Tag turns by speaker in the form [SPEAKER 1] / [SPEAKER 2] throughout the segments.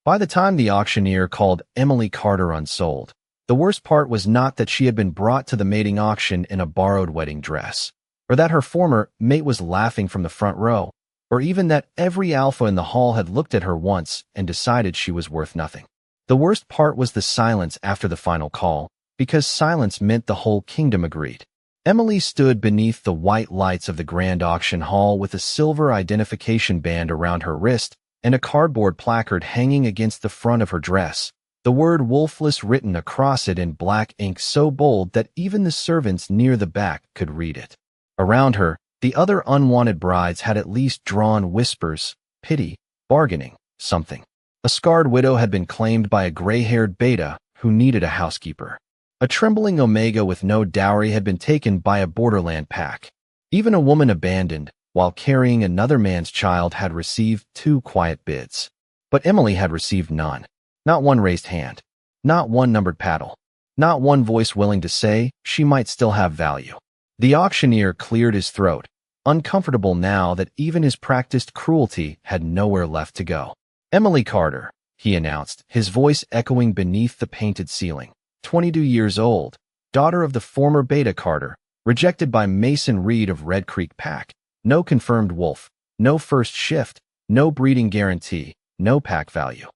[SPEAKER 1] By the time the auctioneer called Emily Carter unsold, the worst part was not that she had been brought to the mating auction in a borrowed wedding dress, or that her former mate was laughing from the front row, or even that every alpha in the hall had looked at her once and decided she was worth nothing. The worst part was the silence after the final call, because silence meant the whole kingdom agreed. Emily stood beneath the white lights of the grand auction hall with a silver identification band around her wrist and a cardboard placard hanging against the front of her dress, the word Wolfless written across it in black ink so bold that even the servants near the back could read it. Around her, the other unwanted brides had at least drawn whispers, pity, bargaining, something. A scarred widow had been claimed by a gray-haired beta who needed a housekeeper. A trembling omega with no dowry had been taken by a borderland pack. Even a woman abandoned while carrying another man's child had received 2 quiet bids. But Emily had received none. Not one raised hand. Not one numbered paddle. Not one voice willing to say she might still have value. The auctioneer cleared his throat, uncomfortable now that even his practiced cruelty had nowhere left to go. Emily Carter, he announced, his voice echoing beneath the painted ceiling. 22 years old, daughter of the former Beta Carter, rejected by Mason Reed of Red Creek Pack. No confirmed wolf, no first shift, no breeding guarantee, no pack value.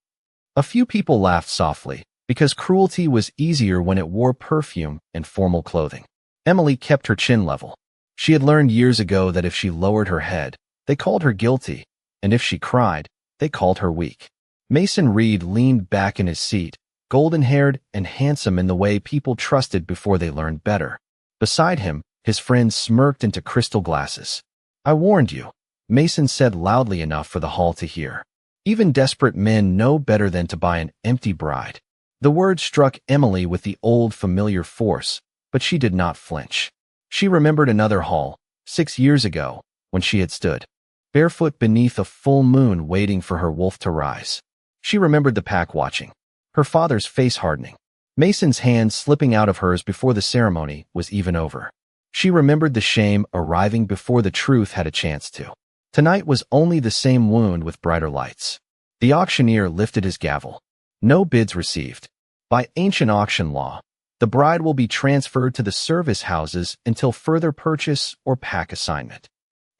[SPEAKER 1] A few people laughed softly, because cruelty was easier when it wore perfume and formal clothing. Emily kept her chin level. She had learned years ago that if she lowered her head, they called her guilty, and if she cried, they called her weak. Mason Reed leaned back in his seat, golden-haired and handsome in the way people trusted before they learned better. Beside him, his friends smirked into crystal glasses. "I warned you," Mason said loudly enough for the hall to hear. Even desperate men know better than to buy an empty bride. The word struck Emily with the old familiar force, but she did not flinch. She remembered another hall, 6 years ago, when she had stood barefoot beneath a full moon waiting for her wolf to rise. She remembered the pack watching, her father's face hardening, Mason's hand slipping out of hers before the ceremony was even over. She remembered the shame arriving before the truth had a chance to. Tonight was only the same wound with brighter lights. The auctioneer lifted his gavel. No bids received. By ancient auction law, the bride will be transferred to the service houses until further purchase or pack assignment.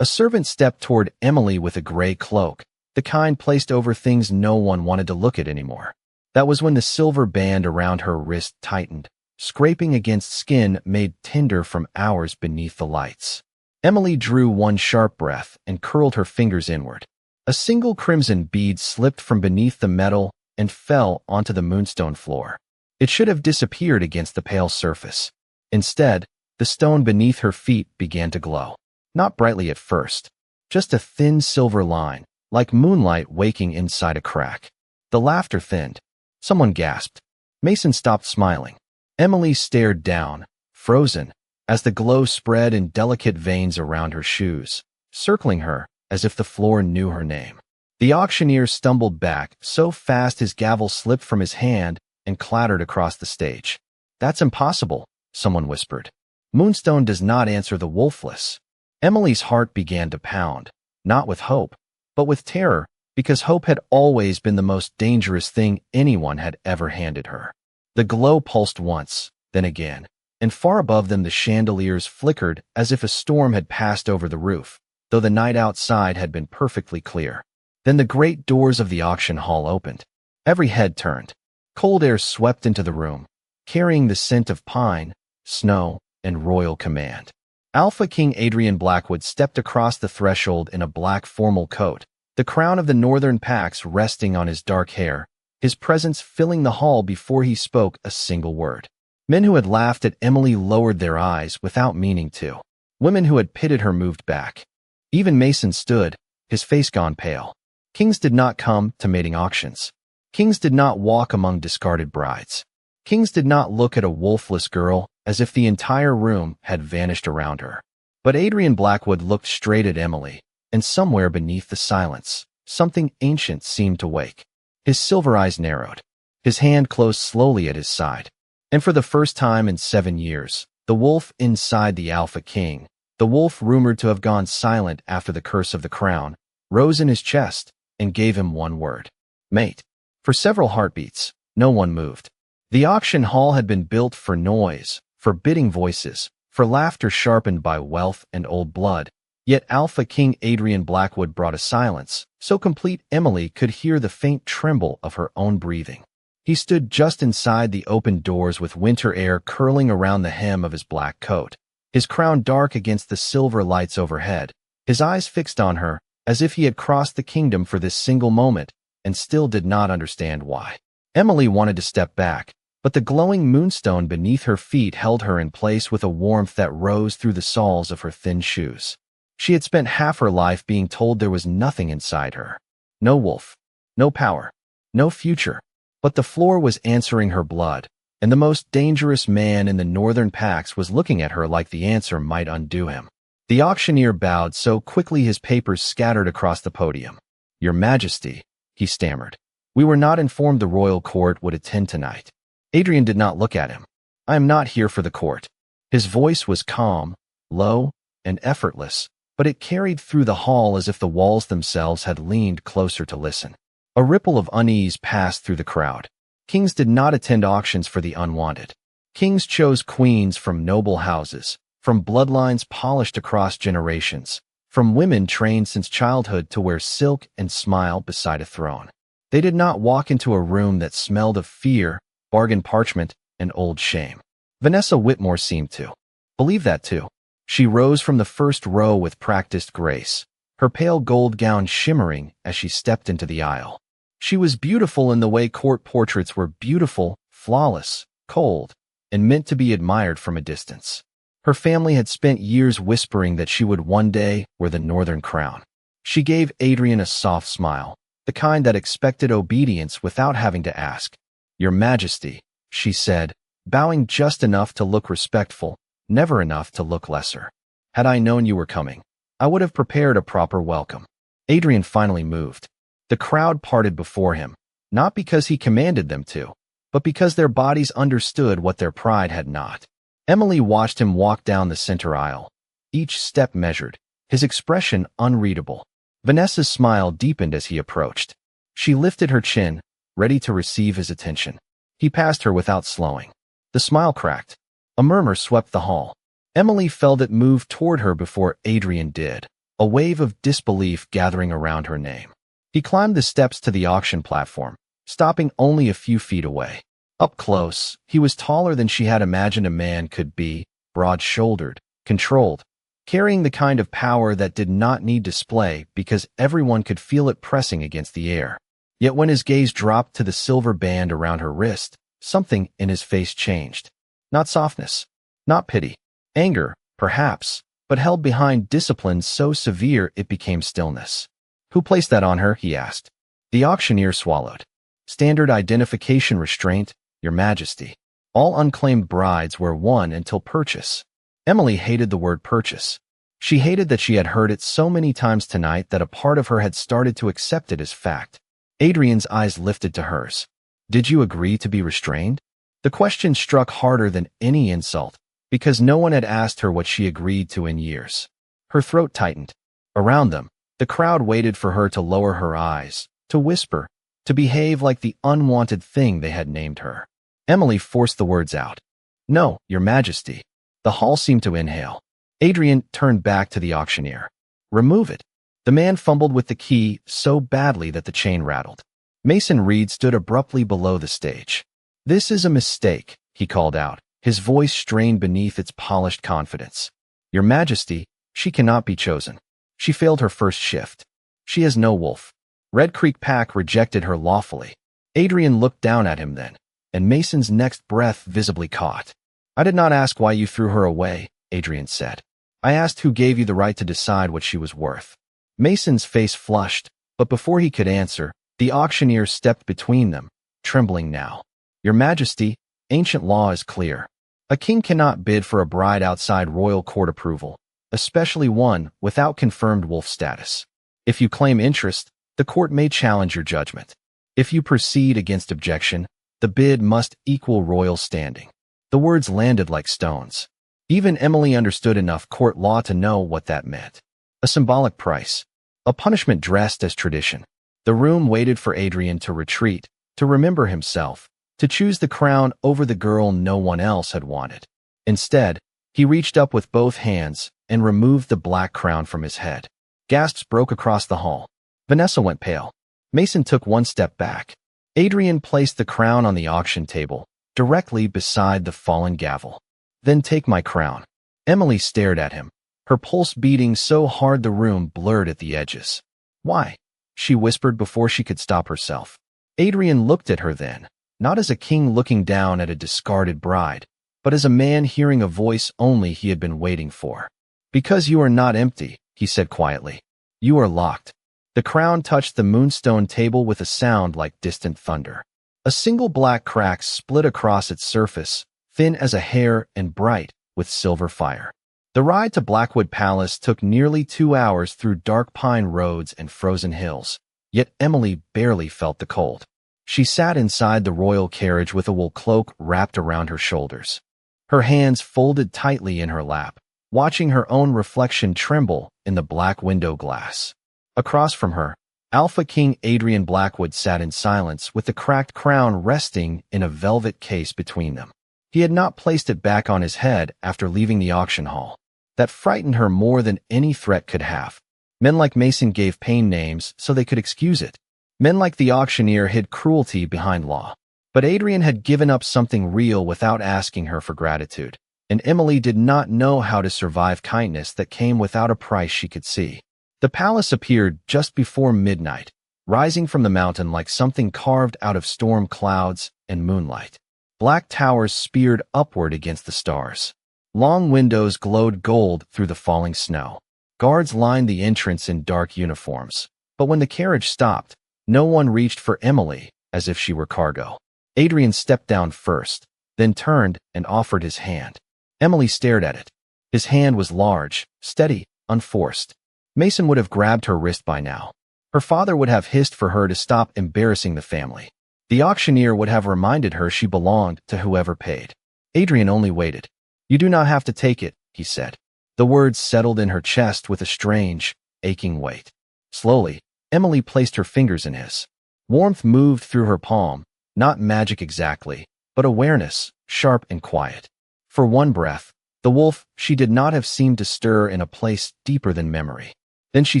[SPEAKER 1] A servant stepped toward Emily with a gray cloak, the kind placed over things no one wanted to look at anymore. That was when the silver band around her wrist tightened, scraping against skin made tender from hours beneath the lights. Emily drew one sharp breath and curled her fingers inward. A single crimson bead slipped from beneath the metal and fell onto the moonstone floor. It should have disappeared against the pale surface. Instead, the stone beneath her feet began to glow. Not brightly at first, just a thin silver line, like moonlight waking inside a crack. The laughter thinned. Someone gasped. Mason stopped smiling. Emily stared down, frozen, as the glow spread in delicate veins around her shoes, circling her as if the floor knew her name. The auctioneer stumbled back so fast his gavel slipped from his hand and clattered across the stage. "That's impossible," someone whispered. "Moonstone does not answer the Wolfless." Emily's heart began to pound, not with hope, but with terror, because hope had always been the most dangerous thing anyone had ever handed her. The glow pulsed once, then again, and far above them the chandeliers flickered as if a storm had passed over the roof, though the night outside had been perfectly clear. Then the great doors of the auction hall opened. Every head turned. Cold air swept into the room, carrying the scent of pine, snow, and royal command. Alpha King Adrian Blackwood stepped across the threshold in a black formal coat, the crown of the northern packs resting on his dark hair, his presence filling the hall before he spoke a single word. Men who had laughed at Emily lowered their eyes without meaning to. Women who had pitted her moved back. Even Mason stood, his face gone pale. Kings did not come to mating auctions. Kings did not walk among discarded brides. Kings did not look at a wolfless girl as if the entire room had vanished around her. But Adrian Blackwood looked straight at Emily, and somewhere beneath the silence, something ancient seemed to wake. His silver eyes narrowed. His hand closed slowly at his side. And for the first time in 7 years, the wolf inside the Alpha King, the wolf rumored to have gone silent after the curse of the crown, rose in his chest and gave him one word. Mate. For several heartbeats, no one moved. The auction hall had been built for noise, for bidding voices, for laughter sharpened by wealth and old blood. Yet Alpha King Adrian Blackwood brought a silence, so complete Emily could hear the faint tremble of her own breathing. He stood just inside the open doors with winter air curling around the hem of his black coat, his crown dark against the silver lights overhead, his eyes fixed on her, as if he had crossed the kingdom for this single moment, and still did not understand why. Emily wanted to step back, but the glowing moonstone beneath her feet held her in place with a warmth that rose through the soles of her thin shoes. She had spent half her life being told there was nothing inside her. No wolf, no power, no future. But the floor was answering her blood, and the most dangerous man in the northern packs was looking at her like the answer might undo him. The auctioneer bowed so quickly his papers scattered across the podium. "Your Majesty," he stammered. "We were not informed the royal court would attend tonight." Adrian did not look at him. "I am not here for the court." His voice was calm, low, and effortless, but it carried through the hall as if the walls themselves had leaned closer to listen. A ripple of unease passed through the crowd. Kings did not attend auctions for the unwanted. Kings chose queens from noble houses, from bloodlines polished across generations, from women trained since childhood to wear silk and smile beside a throne. They did not walk into a room that smelled of fear, bargain parchment, and old shame. Vanessa Whitmore seemed to believe that too. She rose from the first row with practiced grace, her pale gold gown shimmering as she stepped into the aisle. She was beautiful in the way court portraits were beautiful, flawless, cold, and meant to be admired from a distance. Her family had spent years whispering that she would one day wear the northern crown. She gave Adrian a soft smile, the kind that expected obedience without having to ask. "Your Majesty," she said, bowing just enough to look respectful, never enough to look lesser. "Had I known you were coming, I would have prepared a proper welcome." Adrian finally moved. The crowd parted before him, not because he commanded them to, but because their bodies understood what their pride had not. Emily watched him walk down the center aisle, each step measured, his expression unreadable. Vanessa's smile deepened as he approached. She lifted her chin, ready to receive his attention. He passed her without slowing. The smile cracked. A murmur swept the hall. Emily felt it move toward her before Adrian did, a wave of disbelief gathering around her name. He climbed the steps to the auction platform, stopping only a few feet away. Up close, he was taller than she had imagined a man could be, broad-shouldered, controlled, carrying the kind of power that did not need display because everyone could feel it pressing against the air. Yet when his gaze dropped to the silver band around her wrist, something in his face changed. Not softness, not pity, anger, perhaps, but held behind discipline so severe it became stillness. "Who placed that on her?" he asked. The auctioneer swallowed. "Standard identification restraint, Your Majesty. All unclaimed brides were won until purchase." Emily hated the word purchase. She hated that she had heard it so many times tonight that a part of her had started to accept it as fact. Adrian's eyes lifted to hers. "Did you agree to be restrained?" The question struck harder than any insult, because no one had asked her what she agreed to in years. Her throat tightened. Around them, the crowd waited for her to lower her eyes, to whisper, to behave like the unwanted thing they had named her. Emily forced the words out. "No, Your Majesty." The hall seemed to inhale. Adrian turned back to the auctioneer. "Remove it." The man fumbled with the key so badly that the chain rattled. Mason Reed stood abruptly below the stage. "This is a mistake," he called out, his voice strained beneath its polished confidence. "Your Majesty, she cannot be chosen. She failed her first shift. She has no wolf. Red Creek Pack rejected her lawfully." Adrian looked down at him then, and Mason's next breath visibly caught. "I did not ask why you threw her away," Adrian said. "I asked who gave you the right to decide what she was worth." Mason's face flushed, but before he could answer, the auctioneer stepped between them, trembling now. "Your Majesty, ancient law is clear. A king cannot bid for a bride outside royal court approval, especially one without confirmed wolf status. If you claim interest, the court may challenge your judgment. If you proceed against objection, the bid must equal royal standing." The words landed like stones. Even Emily understood enough court law to know what that meant. A symbolic price. A punishment dressed as tradition. The room waited for Adrian to retreat, to remember himself, to choose the crown over the girl no one else had wanted. Instead, he reached up with both hands and removed the black crown from his head. Gasps broke across the hall. Vanessa went pale. Mason took one step back. Adrian placed the crown on the auction table, directly beside the fallen gavel. "Then take my crown." Emily stared at him, her pulse beating so hard the room blurred at the edges. "Why?" she whispered before she could stop herself. Adrian looked at her then, not as a king looking down at a discarded bride, but as a man hearing a voice only he had been waiting for. "Because you are not empty," he said quietly. "You are locked." The crown touched the moonstone table with a sound like distant thunder. A single black crack split across its surface, thin as a hair and bright with silver fire. The ride to Blackwood Palace took nearly 2 hours through dark pine roads and frozen hills, yet Emily barely felt the cold. She sat inside the royal carriage with a wool cloak wrapped around her shoulders, her hands folded tightly in her lap, watching her own reflection tremble in the black window glass. Across from her, Alpha King Adrian Blackwood sat in silence with the cracked crown resting in a velvet case between them. He had not placed it back on his head after leaving the auction hall. That frightened her more than any threat could have. Men like Mason gave pain names so they could excuse it. Men like the auctioneer hid cruelty behind law. But Adrian had given up something real without asking her for gratitude, and Emily did not know how to survive kindness that came without a price she could see. The palace appeared just before midnight, rising from the mountain like something carved out of storm clouds and moonlight. Black towers speared upward against the stars. Long windows glowed gold through the falling snow. Guards lined the entrance in dark uniforms. But when the carriage stopped, no one reached for Emily as if she were cargo. Adrian stepped down first, then turned and offered his hand. Emily stared at it. His hand was large, steady, unforced. Mason would have grabbed her wrist by now. Her father would have hissed for her to stop embarrassing the family. The auctioneer would have reminded her she belonged to whoever paid. Adrian only waited. "You do not have to take it," he said. The words settled in her chest with a strange, aching weight. Slowly, Emily placed her fingers in his. Warmth moved through her palm, not magic exactly, but awareness, sharp and quiet. For one breath, the wolf she did not have seemed to stir in a place deeper than memory. Then she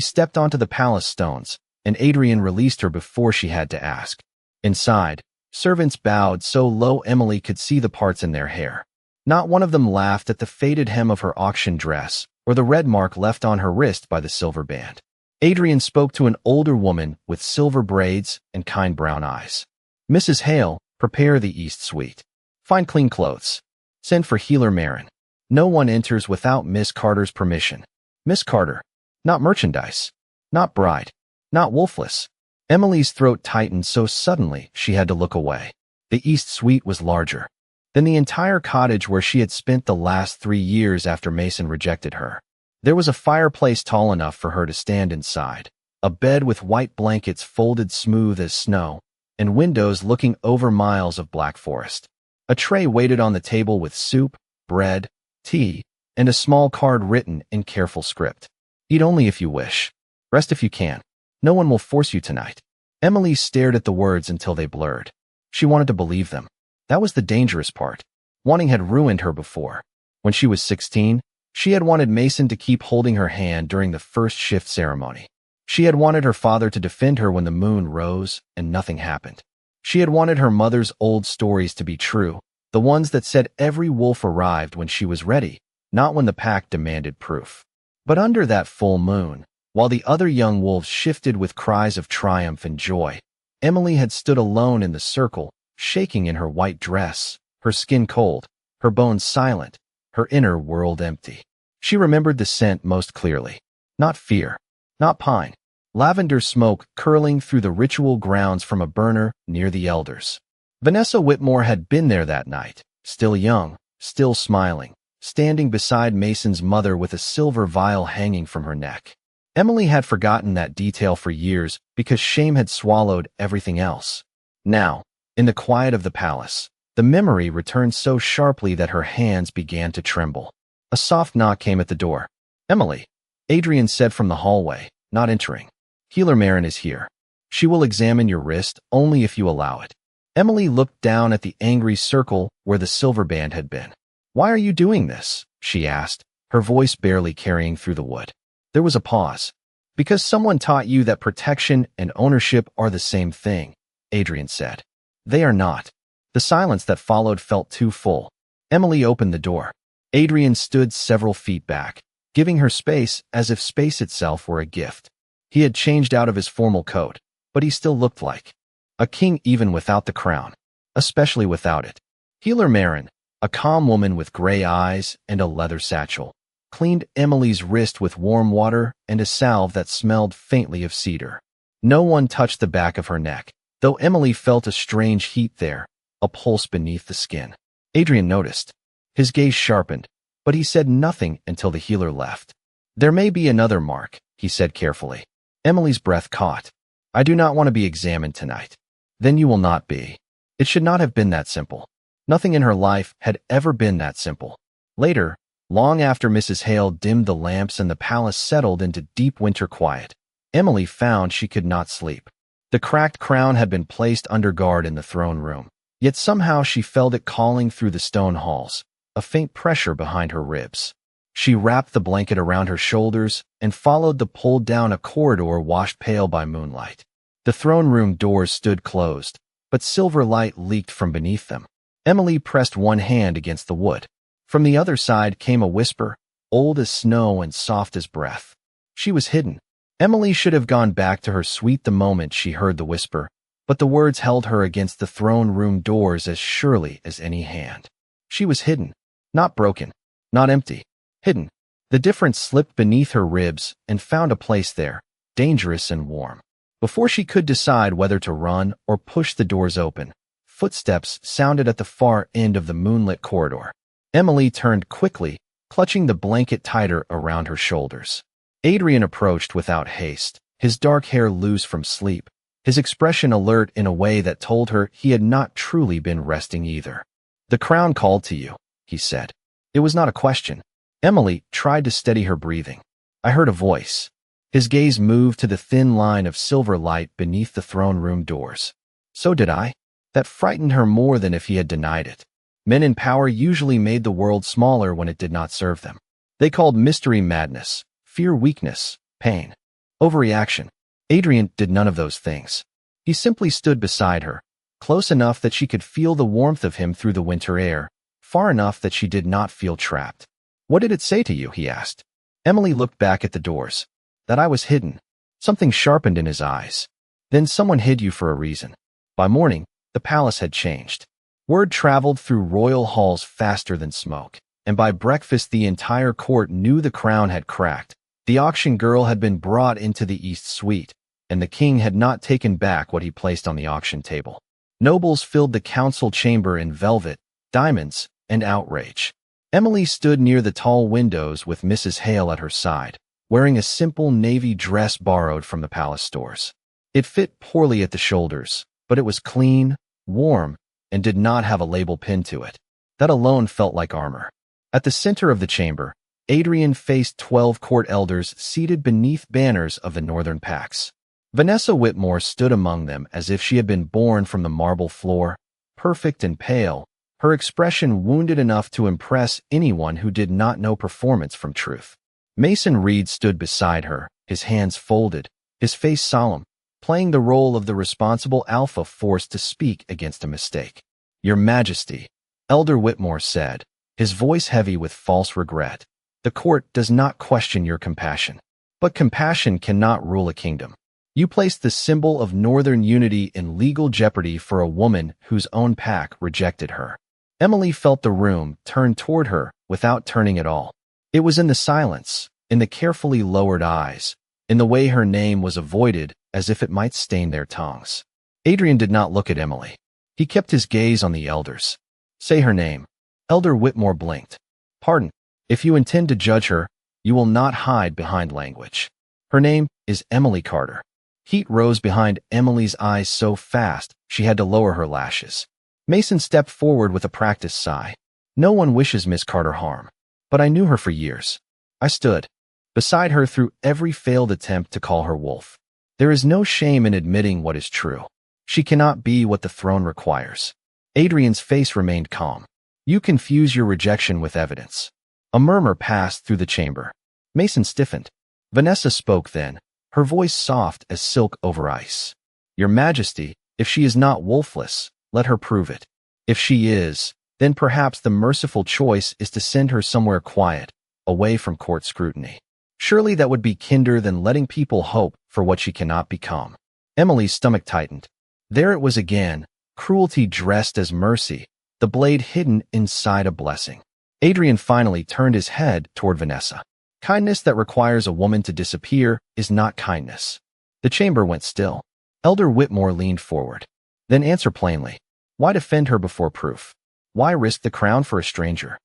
[SPEAKER 1] stepped onto the palace stones, and Adrian released her before she had to ask. Inside, servants bowed so low Emily could see the parts in their hair. Not one of them laughed at the faded hem of her auction dress or the red mark left on her wrist by the silver band. Adrian spoke to an older woman with silver braids and kind brown eyes. "Mrs. Hale, prepare the East Suite. Find clean clothes. Send for Healer Marin. No one enters without Miss Carter's permission. Miss Carter. Not merchandise. Not bride. Not Wolfless." Emily's throat tightened so suddenly she had to look away. The East Suite was larger than the entire cottage where she had spent the last 3 years after Mason rejected her. There was a fireplace tall enough for her to stand inside, a bed with white blankets folded smooth as snow, and windows looking over miles of black forest. A tray waited on the table with soup, bread, tea, and a small card written in careful script. "Eat only if you wish. Rest if you can. No one will force you tonight." Emily stared at the words until they blurred. She wanted to believe them. That was the dangerous part. Wanting had ruined her before. When she was 16, she had wanted Mason to keep holding her hand during the first shift ceremony. She had wanted her father to defend her when the moon rose and nothing happened. She had wanted her mother's old stories to be true, the ones that said every wolf arrived when she was ready, not when the pack demanded proof. But under that full moon, while the other young wolves shifted with cries of triumph and joy, Emily had stood alone in the circle, shaking in her white dress, her skin cold, her bones silent, her inner world empty. She remembered the scent most clearly. Not fear, not pine. Lavender smoke curling through the ritual grounds from a burner near the elders. Vanessa Whitmore had been there that night, still young, still smiling, standing beside Mason's mother with a silver vial hanging from her neck. Emily had forgotten that detail for years because shame had swallowed everything else. Now, in the quiet of the palace, the memory returned so sharply that her hands began to tremble. A soft knock came at the door. "Emily," Adrian said from the hallway, not entering. "Healer Marin is here. She will examine your wrist only if you allow it." Emily looked down at the angry circle where the silver band had been. "Why are you doing this?" she asked, her voice barely carrying through the wood. There was a pause. "Because someone taught you that protection and ownership are the same thing," Adrian said. "They are not." The silence that followed felt too full. Emily opened the door. Adrian stood several feet back, giving her space as if space itself were a gift. He had changed out of his formal coat, but he still looked like a king even without the crown, especially without it. Healer Marin, a calm woman with gray eyes and a leather satchel, cleaned Emily's wrist with warm water and a salve that smelled faintly of cedar. No one touched the back of her neck, though Emily felt a strange heat there, a pulse beneath the skin. Adrian noticed. His gaze sharpened, but he said nothing until the healer left. "There may be another mark," he said carefully. Emily's breath caught. "I do not want to be examined tonight." "Then you will not be." It should not have been that simple. Nothing in her life had ever been that simple. Later, long after Mrs. Hale dimmed the lamps and the palace settled into deep winter quiet, Emily found she could not sleep. The cracked crown had been placed under guard in the throne room, yet somehow she felt it calling through the stone halls, a faint pressure behind her ribs. She wrapped the blanket around her shoulders and followed the pull down a corridor washed pale by moonlight. The throne room doors stood closed, but silver light leaked from beneath them. Emily pressed one hand against the wood. From the other side came a whisper, old as snow and soft as breath. She was hidden. Emily should have gone back to her suite the moment she heard the whisper, but the words held her against the throne room doors as surely as any hand. She was hidden, not broken, not empty. Hidden. The difference slipped beneath her ribs and found a place there, dangerous and warm. Before she could decide whether to run or push the doors open, footsteps sounded at the far end of the moonlit corridor. Emily turned quickly, clutching the blanket tighter around her shoulders. Adrian approached without haste, his dark hair loose from sleep, his expression alert in a way that told her he had not truly been resting either. "The crown called to you," he said. It was not a question. Emily tried to steady her breathing. "I heard a voice." His gaze moved to the thin line of silver light beneath the throne room doors. "So did I." That frightened her more than if he had denied it. Men in power usually made the world smaller when it did not serve them. They called mystery madness, fear weakness, pain, overreaction. Adrian did none of those things. He simply stood beside her, close enough that she could feel the warmth of him through the winter air, far enough that she did not feel trapped. "What did it say to you?" he asked. Emily looked back at the doors. "That I was hidden." Something sharpened in his eyes. "Then someone hid you for a reason." By morning, the palace had changed. Word traveled through royal halls faster than smoke, and by breakfast the entire court knew the crown had cracked. The auction girl had been brought into the East Suite, and the king had not taken back what he placed on the auction table. Nobles filled the council chamber in velvet, diamonds, and outrage. Emily stood near the tall windows with Mrs. Hale at her side, wearing a simple navy dress borrowed from the palace stores. It fit poorly at the shoulders, but it was clean, warm, and did not have a label pinned to it. That alone felt like armor. At the center of the chamber, Adrian faced 12 court elders seated beneath banners of the Northern Pax. Vanessa Whitmore stood among them as if she had been born from the marble floor, perfect and pale, her expression wounded enough to impress anyone who did not know performance from truth. Mason Reed stood beside her, his hands folded, his face solemn, playing the role of the responsible alpha forced to speak against a mistake. "Your Majesty," Elder Whitmore said, his voice heavy with false regret, "the court does not question your compassion. But compassion cannot rule a kingdom. You placed the symbol of Northern unity in legal jeopardy for a woman whose own pack rejected her." Emily felt the room turn toward her without turning at all. It was in the silence, in the carefully lowered eyes, in the way her name was avoided as if it might stain their tongues. Adrian did not look at Emily. He kept his gaze on the elders. "Say her name." Elder Whitmore blinked. "Pardon. If you intend to judge her, you will not hide behind language. Her name is Emily Carter." Heat rose behind Emily's eyes so fast she had to lower her lashes. Mason stepped forward with a practiced sigh. "No one wishes Miss Carter harm, but I knew her for years. I stood beside her through every failed attempt to call her Wolf. There is no shame in admitting what is true. She cannot be what the throne requires. Adrian's face remained calm. You confuse your rejection with evidence. A murmur passed through the chamber. Mason stiffened. Vanessa spoke then, her voice soft as silk over ice. Your Majesty, if she is not Wolfless, let her prove it. If she is, then perhaps the merciful choice is to send her somewhere quiet, away from court scrutiny. Surely that would be kinder than letting people hope for what she cannot become. Emily's stomach tightened. There it was again, cruelty dressed as mercy, the blade hidden inside a blessing. Adrian finally turned his head toward Vanessa. Kindness that requires a woman to disappear is not kindness. The chamber went still. Elder Whitmore leaned forward. Then answer plainly. Why defend her before proof? Why risk the crown for a stranger?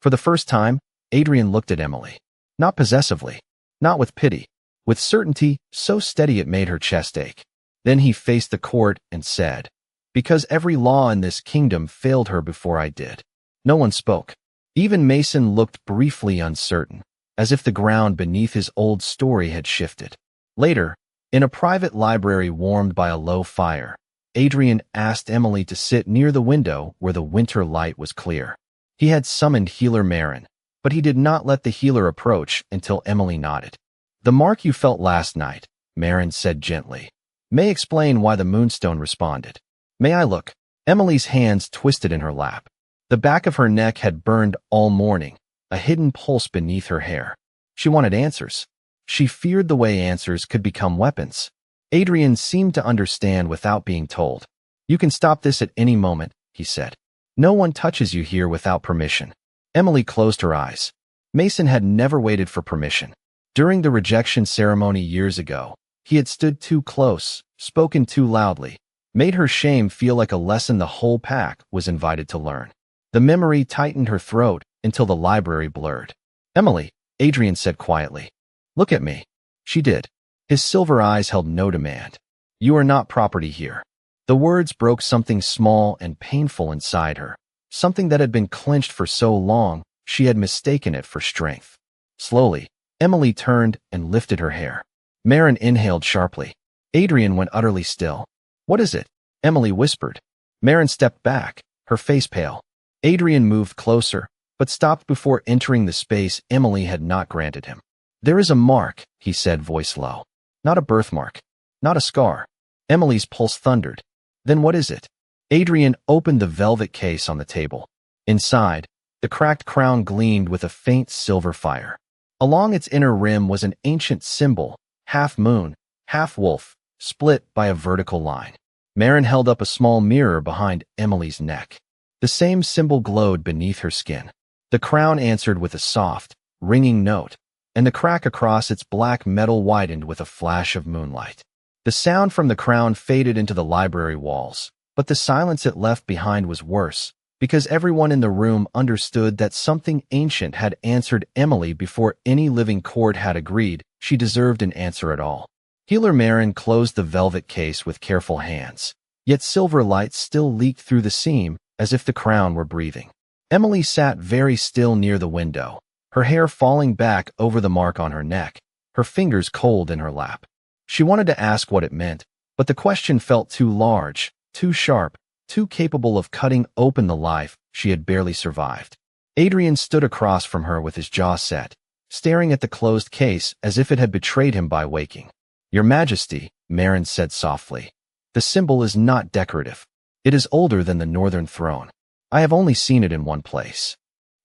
[SPEAKER 1] For the first time, Adrian looked at Emily. Not possessively, not with pity, with certainty so steady it made her chest ache. Then he faced the court and said, because every law in this kingdom failed her before I did. No one spoke. Even Mason looked briefly uncertain, as if the ground beneath his old story had shifted. Later, in a private library warmed by a low fire, Adrian asked Emily to sit near the window where the winter light was clear. He had summoned healer Marin, but he did not let the healer approach until Emily nodded. The mark you felt last night, Marin said gently, may explain why the moonstone responded. May I look? Emily's hands twisted in her lap. The back of her neck had burned all morning, a hidden pulse beneath her hair. She wanted answers. She feared the way answers could become weapons. Adrian seemed to understand without being told. You can stop this at any moment, he said. No one touches you here without permission. Emily closed her eyes. Mason had never waited for permission. During the rejection ceremony years ago, he had stood too close, spoken too loudly, made her shame feel like a lesson the whole pack was invited to learn. The memory tightened her throat until the library blurred. Emily, Adrian said quietly. Look at me. She did. His silver eyes held no demand. You are not property here. The words broke something small and painful inside her, something that had been clenched for so long she had mistaken it for strength. Slowly, Emily turned and lifted her hair. Marin inhaled sharply. Adrian went utterly still. What is it? Emily whispered. Marin stepped back, her face pale. Adrian moved closer, but stopped before entering the space Emily had not granted him. There is a mark, he said, voice low. Not a birthmark. Not a scar. Emily's pulse thundered. Then what is it? Adrian opened the velvet case on the table. Inside, the cracked crown gleamed with a faint silver fire. Along its inner rim was an ancient symbol, half moon, half wolf, split by a vertical line. Marin held up a small mirror behind Emily's neck. The same symbol glowed beneath her skin. The crown answered with a soft, ringing note, and the crack across its black metal widened with a flash of moonlight. The sound from the crown faded into the library walls, but the silence it left behind was worse, because everyone in the room understood that something ancient had answered Emily before any living court had agreed she deserved an answer at all. Healer Marin closed the velvet case with careful hands, yet silver light still leaked through the seam as if the crown were breathing. Emily sat very still near the window, her hair falling back over the mark on her neck, her fingers cold in her lap. She wanted to ask what it meant, but the question felt too large, too sharp, too capable of cutting open the life she had barely survived. Adrian stood across from her with his jaw set, staring at the closed case as if it had betrayed him by waking. Your Majesty, Marin said softly, the symbol is not decorative. It is older than the Northern Throne. I have only seen it in one place.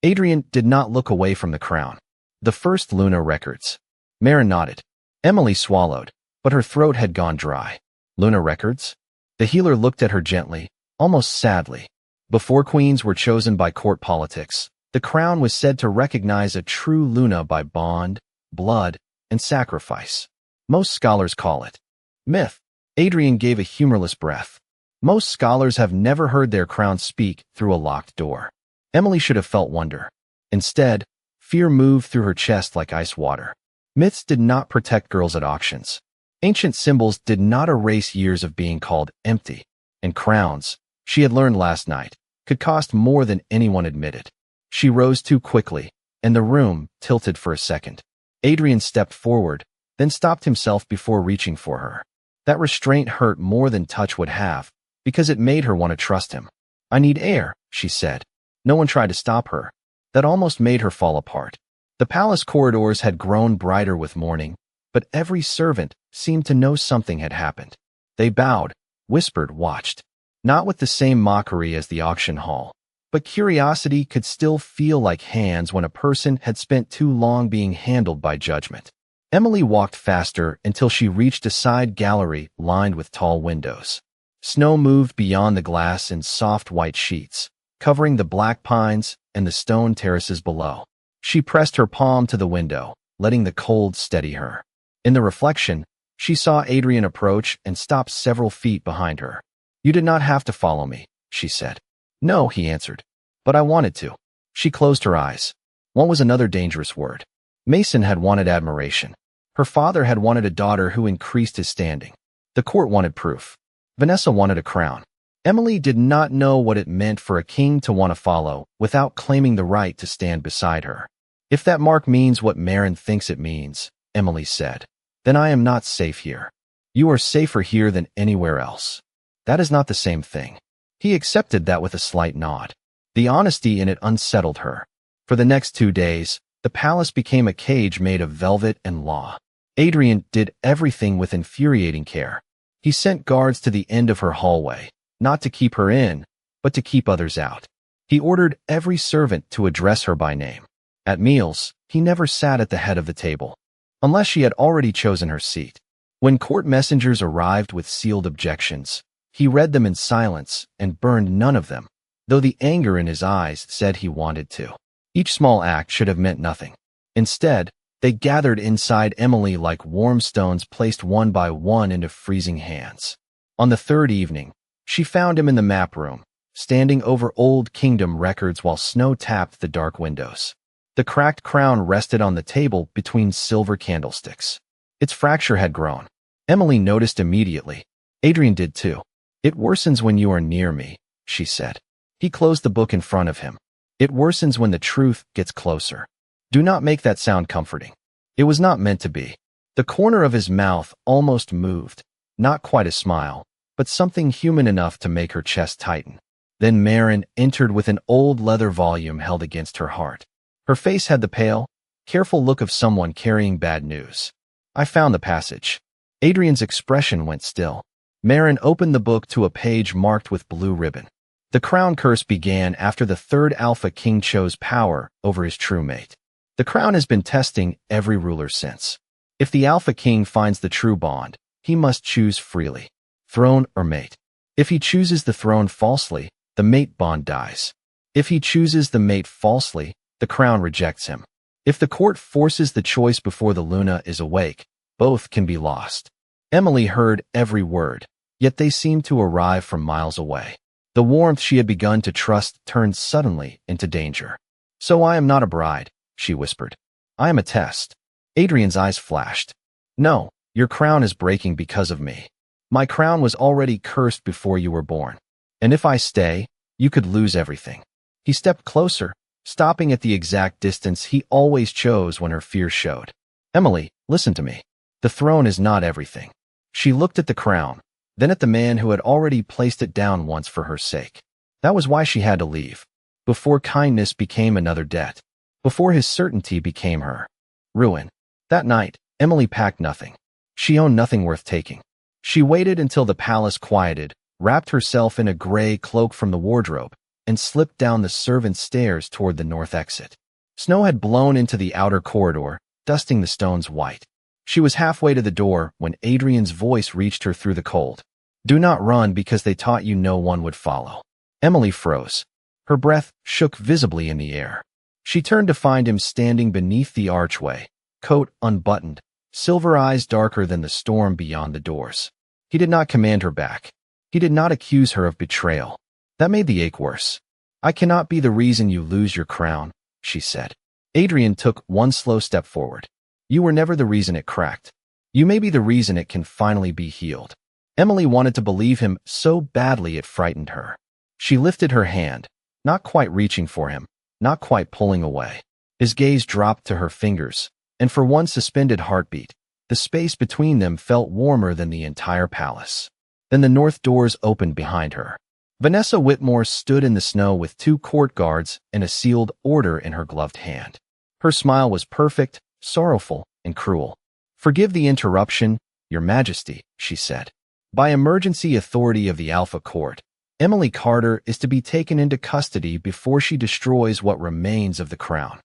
[SPEAKER 1] Adrian did not look away from the crown. The first Luna records. Marin nodded. Emily swallowed, but her throat had gone dry. Luna records? The healer looked at her gently, almost sadly. Before queens were chosen by court politics, the crown was said to recognize a true Luna by bond, blood, and sacrifice. Most scholars call it myth. Adrian gave a humorless breath. Most scholars have never heard their crown speak through a locked door. Emily should have felt wonder. Instead, fear moved through her chest like ice water. Myths did not protect girls at auctions. Ancient symbols did not erase years of being called empty. And crowns, she had learned last night, could cost more than anyone admitted. She rose too quickly, and the room tilted for a second. Adrian stepped forward, then stopped himself before reaching for her. That restraint hurt more than touch would have, because it made her want to trust him. "I need air," she said. No one tried to stop her. That almost made her fall apart. The palace corridors had grown brighter with morning, but every servant seemed to know something had happened. They bowed, whispered, watched. Not with the same mockery as the auction hall, but curiosity could still feel like hands when a person had spent too long being handled by judgment. Emily walked faster until she reached a side gallery lined with tall windows. Snow moved beyond the glass in soft white sheets, covering the black pines and the stone terraces below. She pressed her palm to the window, letting the cold steady her. In the reflection, she saw Adrian approach and stop several feet behind her. "You did not have to follow me," she said. "No," he answered, "but I wanted to." She closed her eyes. One was another dangerous word. Mason had wanted admiration. Her father had wanted a daughter who increased his standing. The court wanted proof. Vanessa wanted a crown. Emily did not know what it meant for a king to want to follow without claiming the right to stand beside her. "If that mark means what Marin thinks it means," Emily said, "then I am not safe here. You are safer here than anywhere else." "That is not the same thing." He accepted that with a slight nod. The honesty in it unsettled her. For the next 2 days, the palace became a cage made of velvet and law. Adrian did everything with infuriating care. He sent guards to the end of her hallway, not to keep her in, but to keep others out. He ordered every servant to address her by name. At meals, he never sat at the head of the table, unless she had already chosen her seat. When court messengers arrived with sealed objections, he read them in silence and burned none of them, though the anger in his eyes said he wanted to. Each small act should have meant nothing. Instead, they gathered inside Emily like warm stones placed one by one into freezing hands. On the third evening, she found him in the map room, standing over old kingdom records while snow tapped the dark windows. The cracked crown rested on the table between silver candlesticks. Its fracture had grown. Emily noticed immediately. Adrian did too. "It worsens when you are near me," she said. He closed the book in front of him. "It worsens when the truth gets closer." Do not make that sound comforting. It was not meant to be. The corner of his mouth almost moved, not quite a smile, but something human enough to make her chest tighten. Then Marin entered with an old leather volume held against her heart. Her face had the pale, careful look of someone carrying bad news. "I found the passage." Adrian's expression went still. Marin opened the book to a page marked with blue ribbon. The crown curse began after the third Alpha King chose power over his true mate. The crown has been testing every ruler since. If the Alpha King finds the true bond, he must choose freely, throne or mate. If he chooses the throne falsely, the mate bond dies. If he chooses the mate falsely, the crown rejects him. If the court forces the choice before the Luna is awake, both can be lost. Emily heard every word, yet they seemed to arrive from miles away. The warmth she had begun to trust turned suddenly into danger. "So I am not a bride," she whispered. "I am a test." Adrian's eyes flashed. "No, your crown is breaking because of me. My crown was already cursed before you were born. And if I stay, you could lose everything." He stepped closer, stopping at the exact distance he always chose when her fear showed. "Emily, listen to me. The throne is not everything." She looked at the crown, then at the man who had already placed it down once for her sake. That was why she had to leave, before kindness became another debt. Before his certainty became her ruin. That night, Emily packed nothing. She owned nothing worth taking. She waited until the palace quieted, wrapped herself in a gray cloak from the wardrobe, and slipped down the servants' stairs toward the north exit. Snow had blown into the outer corridor, dusting the stones white. She was halfway to the door when Adrian's voice reached her through the cold. "Do not run because they taught you no one would follow." Emily froze. Her breath shook visibly in the air. She turned to find him standing beneath the archway, coat unbuttoned, silver eyes darker than the storm beyond the doors. He did not command her back. He did not accuse her of betrayal. That made the ache worse. "I cannot be the reason you lose your crown," she said. Adrian took one slow step forward. "You were never the reason it cracked. You may be the reason it can finally be healed." Emily wanted to believe him so badly it frightened her. She lifted her hand, not quite reaching for him, not quite pulling away. His gaze dropped to her fingers, and for one suspended heartbeat, The space between them felt warmer than the entire palace. Then the north doors opened behind her. Vanessa Whitmore stood in the snow with 2 court guards and a sealed order in her gloved hand. Her smile was perfect, sorrowful, and cruel. "Forgive the interruption, Your Majesty," she said. "By emergency authority of the Alpha Court, Emily Carter is to be taken into custody before she destroys what remains of the crown."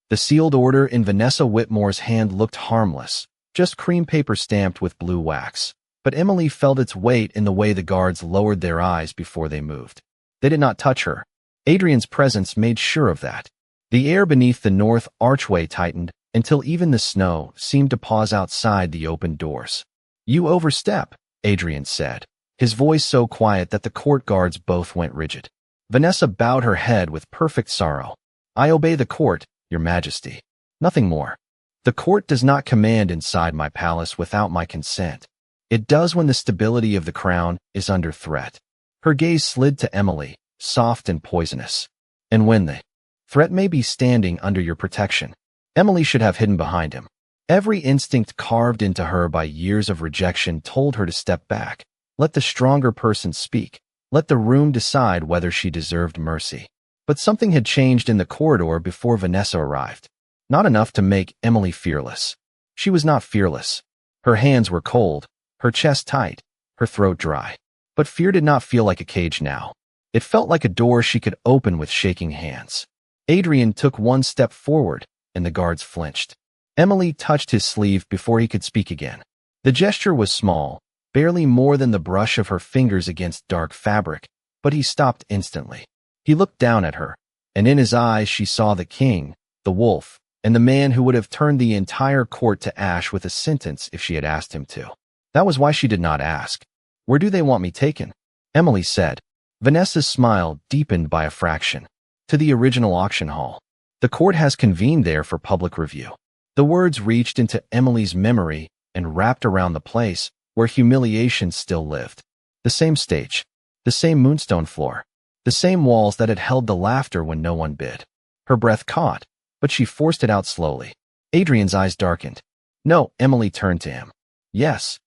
[SPEAKER 1] The sealed order in Vanessa Whitmore's hand looked harmless, just cream paper stamped with blue wax. But Emily felt its weight in the way the guards lowered their eyes before they moved. They did not touch her. Adrian's presence made sure of that. The air beneath the north archway tightened until even the snow seemed to pause outside the open doors. "You overstep," Adrian said, his voice so quiet that the court guards both went rigid. Vanessa bowed her head with perfect sorrow. "I obey the court, Your Majesty. Nothing more. The court does not command inside my palace without my consent. It does when the stability of the crown is under threat." Her gaze slid to Emily, soft and poisonous. "And when the threat may be standing under your protection." Emily should have hidden behind him. Every instinct carved into her by years of rejection told her to step back. Let the stronger person speak. Let the room decide whether she deserved mercy. But something had changed in the corridor before Vanessa arrived. Not enough to make Emily fearless. She was not fearless. Her hands were cold, her chest tight, her throat dry. But fear did not feel like a cage now. It felt like a door she could open with shaking hands. Adrian took one step forward, and the guards flinched. Emily touched his sleeve before he could speak again. The gesture was small, barely more than the brush of her fingers against dark fabric, but he stopped instantly. He looked down at her, and in his eyes she saw the king, the wolf, and the man who would have turned the entire court to ash with a sentence if she had asked him to. That was why she did not ask. "Where do they want me taken?" Emily said. Vanessa's smile deepened by a fraction. "To the original auction hall. The court has convened there for public review." The words reached into Emily's memory and wrapped around the place where humiliation still lived. The same stage, the same moonstone floor, the same walls that had held the laughter when no one bid. Her breath caught, but she forced it out slowly. Adrian's eyes darkened. "No," Emily turned to him. "Yes."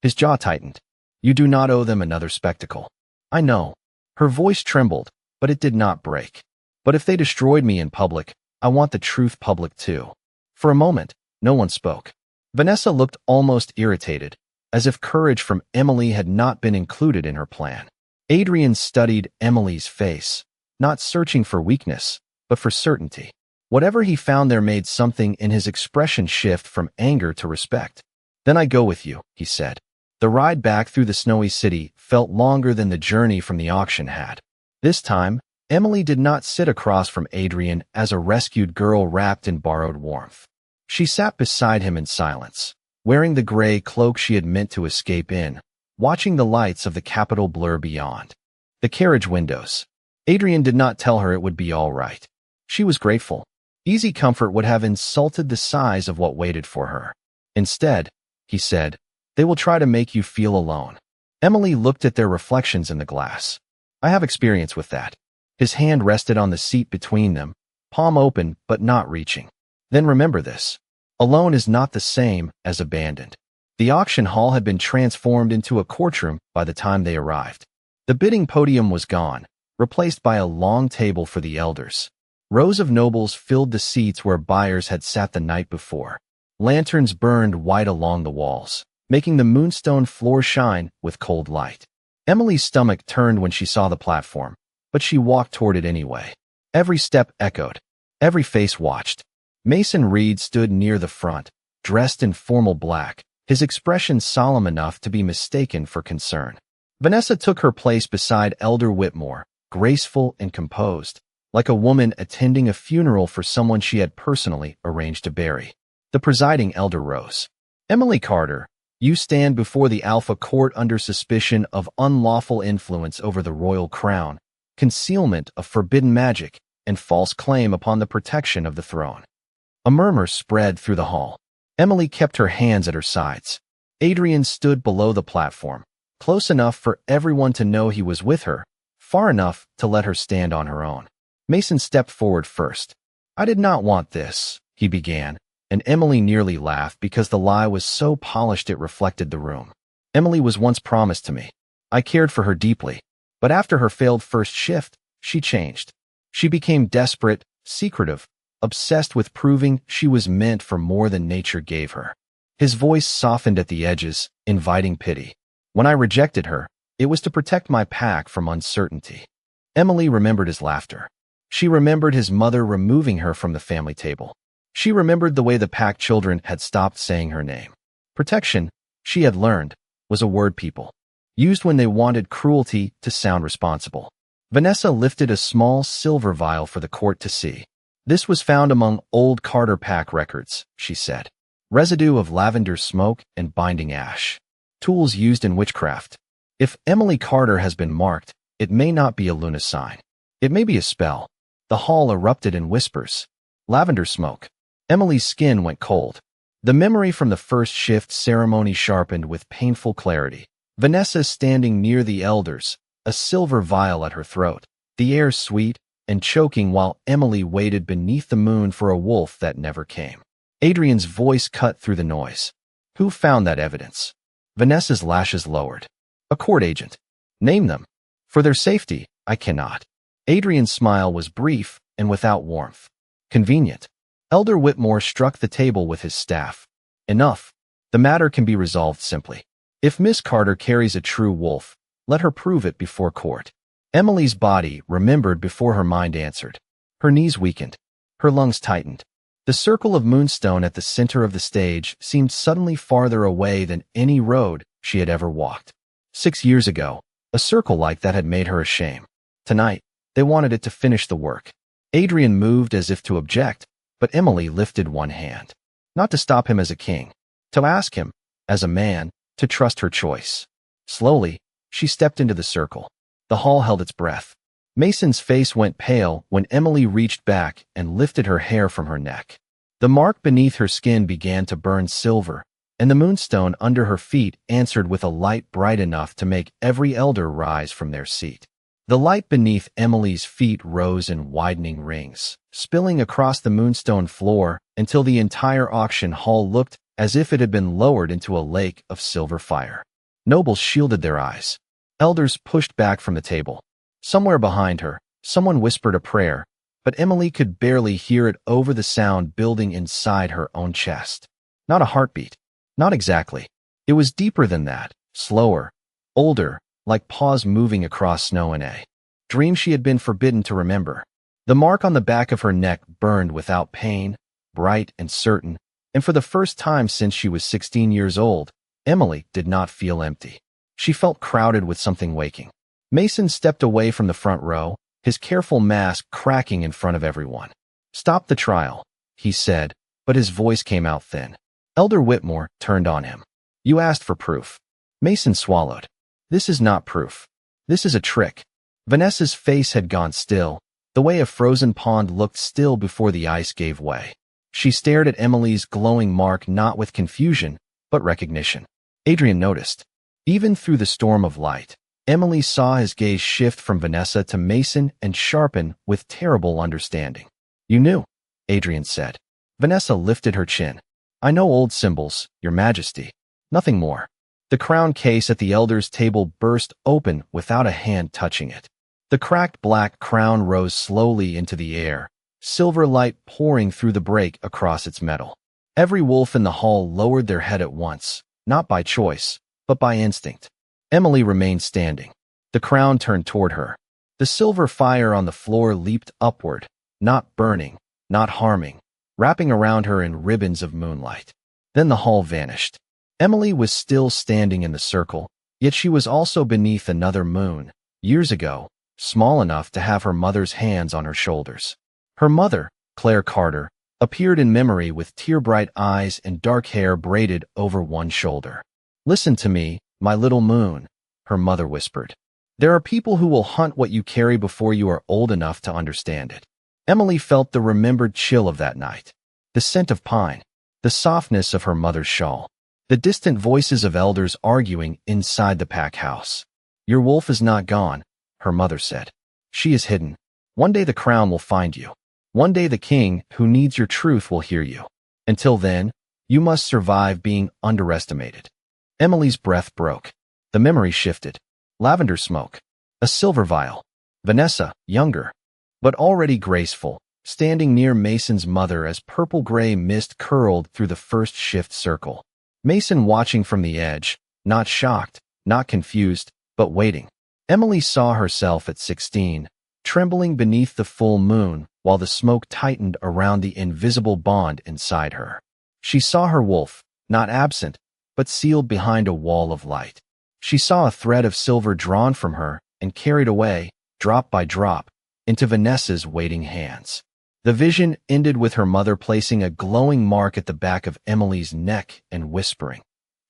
[SPEAKER 1] His jaw tightened. "You do not owe them another spectacle." "I know." Her voice trembled, but it did not break. "But if they destroyed me in public, I want the truth public too." For a moment, no one spoke. Vanessa looked almost irritated, as if courage from Emily had not been included in her plan. Adrian studied Emily's face, not searching for weakness, but for certainty. Whatever he found there made something in his expression shift from anger to respect. "Then I go with you," he said. The ride back through the snowy city felt longer than the journey from the auction had. This time, Emily did not sit across from Adrian as a rescued girl wrapped in borrowed warmth. She sat beside him in silence, wearing the gray cloak she had meant to escape in, watching the lights of the Capitol blur beyond. The carriage windows. Adrian did not tell her it would be all right. She was grateful. Easy comfort would have insulted the size of what waited for her. Instead, he said, "They will try to make you feel alone." Emily looked at their reflections in the glass. "I have experience with that." His hand rested on the seat between them, palm open but not reaching. "Then remember this. Alone is not the same as abandoned." The auction hall had been transformed into a courtroom by the time they arrived. The bidding podium was gone, replaced by a long table for the elders. Rows of nobles filled the seats where buyers had sat the night before. Lanterns burned white along the walls, making the moonstone floor shine with cold light. Emily's stomach turned when she saw the platform, but she walked toward it anyway. Every step echoed. Every face watched. Mason Reed stood near the front, dressed in formal black, his expression solemn enough to be mistaken for concern. Vanessa took her place beside Elder Whitmore, graceful and composed, like a woman attending a funeral for someone she had personally arranged to bury. The presiding elder rose. "Emily Carter, you stand before the Alpha Court under suspicion of unlawful influence over the royal crown, concealment of forbidden magic, and false claim upon the protection of the throne." A murmur spread through the hall. Emily kept her hands at her sides. Adrian stood below the platform, close enough for everyone to know he was with her, far enough to let her stand on her own. Mason stepped forward first. "I did not want this," he began, and Emily nearly laughed because the lie was so polished it reflected the room. Emily was once promised to me. I cared for her deeply, but after her failed first shift, she changed. She became desperate, secretive, obsessed with proving she was meant for more than nature gave her. His voice softened at the edges, inviting pity. When I rejected her, it was to protect my pack from uncertainty. Emily remembered his laughter. She remembered his mother removing her from the family table. She remembered the way the pack children had stopped saying her name. Protection, she had learned, was a word people used when they wanted cruelty to sound responsible. Vanessa lifted a small silver vial for the court to see. This was found among old Carter pack records, she said. Residue of lavender smoke and binding ash. Tools used in witchcraft. If Emily Carter has been marked, it may not be a Luna sign. It may be a spell. The hall erupted in whispers. Lavender smoke. Emily's skin went cold. The memory from the first shift ceremony sharpened with painful clarity. Vanessa standing near the elders, a silver vial at her throat, the air sweet and choking while Emily waited beneath the moon for a wolf that never came. Adrian's voice cut through the noise. Who found that evidence? Vanessa's lashes lowered. A court agent. Name them. For their safety, I cannot. Adrian's smile was brief and without warmth. Convenient. Elder Whitmore struck the table with his staff. Enough. The matter can be resolved simply. If Miss Carter carries a true wolf, let her prove it before court. Emily's body remembered before her mind answered. Her knees weakened. Her lungs tightened. The circle of moonstone at the center of the stage seemed suddenly farther away than any road she had ever walked. 6 years ago, a circle like that had made her ashamed. Tonight, they wanted it to finish the work. Adrian moved as if to object, but Emily lifted one hand. Not to stop him as a king, to ask him, as a man, to trust her choice. Slowly, she stepped into the circle. The hall held its breath. Mason's face went pale when Emily reached back and lifted her hair from her neck. The mark beneath her skin began to burn silver, and the moonstone under her feet answered with a light bright enough to make every elder rise from their seat. The light beneath Emily's feet rose in widening rings, spilling across the moonstone floor until the entire auction hall looked as if it had been lowered into a lake of silver fire. Nobles shielded their eyes. Elders pushed back from the table. Somewhere behind her, someone whispered a prayer, but Emily could barely hear it over the sound building inside her own chest. Not a heartbeat. Not exactly. It was deeper than that, slower, older, like paws moving across snow in a dream she had been forbidden to remember. The mark on the back of her neck burned without pain, bright and certain, and for the first time since she was 16 years old, Emily did not feel empty. She felt crowded with something waking. Mason stepped away from the front row, his careful mask cracking in front of everyone. Stop the trial, he said, but his voice came out thin. Elder Whitmore turned on him. You asked for proof. Mason swallowed. This is not proof. This is a trick. Vanessa's face had gone still, the way a frozen pond looked still before the ice gave way. She stared at Emily's glowing mark not with confusion, but recognition. Adrian noticed. Even through the storm of light, Emily saw his gaze shift from Vanessa to Mason and sharpen with terrible understanding. You knew, Adrian said. Vanessa lifted her chin. I know old symbols, Your Majesty. Nothing more. The crown case at the elder's table burst open without a hand touching it. The cracked black crown rose slowly into the air, silver light pouring through the break across its metal. Every wolf in the hall lowered their head at once, not by choice, but by instinct. Emily remained standing. The crown turned toward her. The silver fire on the floor leaped upward, not burning, not harming, wrapping around her in ribbons of moonlight. Then the hall vanished. Emily was still standing in the circle, yet she was also beneath another moon, years ago, small enough to have her mother's hands on her shoulders. Her mother, Claire Carter, appeared in memory with tear-bright eyes and dark hair braided over one shoulder. Listen to me, my little moon, her mother whispered. There are people who will hunt what you carry before you are old enough to understand it. Emily felt the remembered chill of that night, the scent of pine, the softness of her mother's shawl, the distant voices of elders arguing inside the pack house. Your wolf is not gone, her mother said. She is hidden. One day the crown will find you. One day the king who needs your truth will hear you. Until then, you must survive being underestimated. Emily's breath broke. The memory shifted. Lavender smoke. A silver vial. Vanessa, younger, but already graceful, standing near Mason's mother as purple-gray mist curled through the first shift circle. Mason watching from the edge, not shocked, not confused, but waiting. Emily saw herself at 16, trembling beneath the full moon while the smoke tightened around the invisible bond inside her. She saw her wolf, not absent, but sealed behind a wall of light. She saw a thread of silver drawn from her and carried away, drop by drop, into Vanessa's waiting hands. The vision ended with her mother placing a glowing mark at the back of Emily's neck and whispering,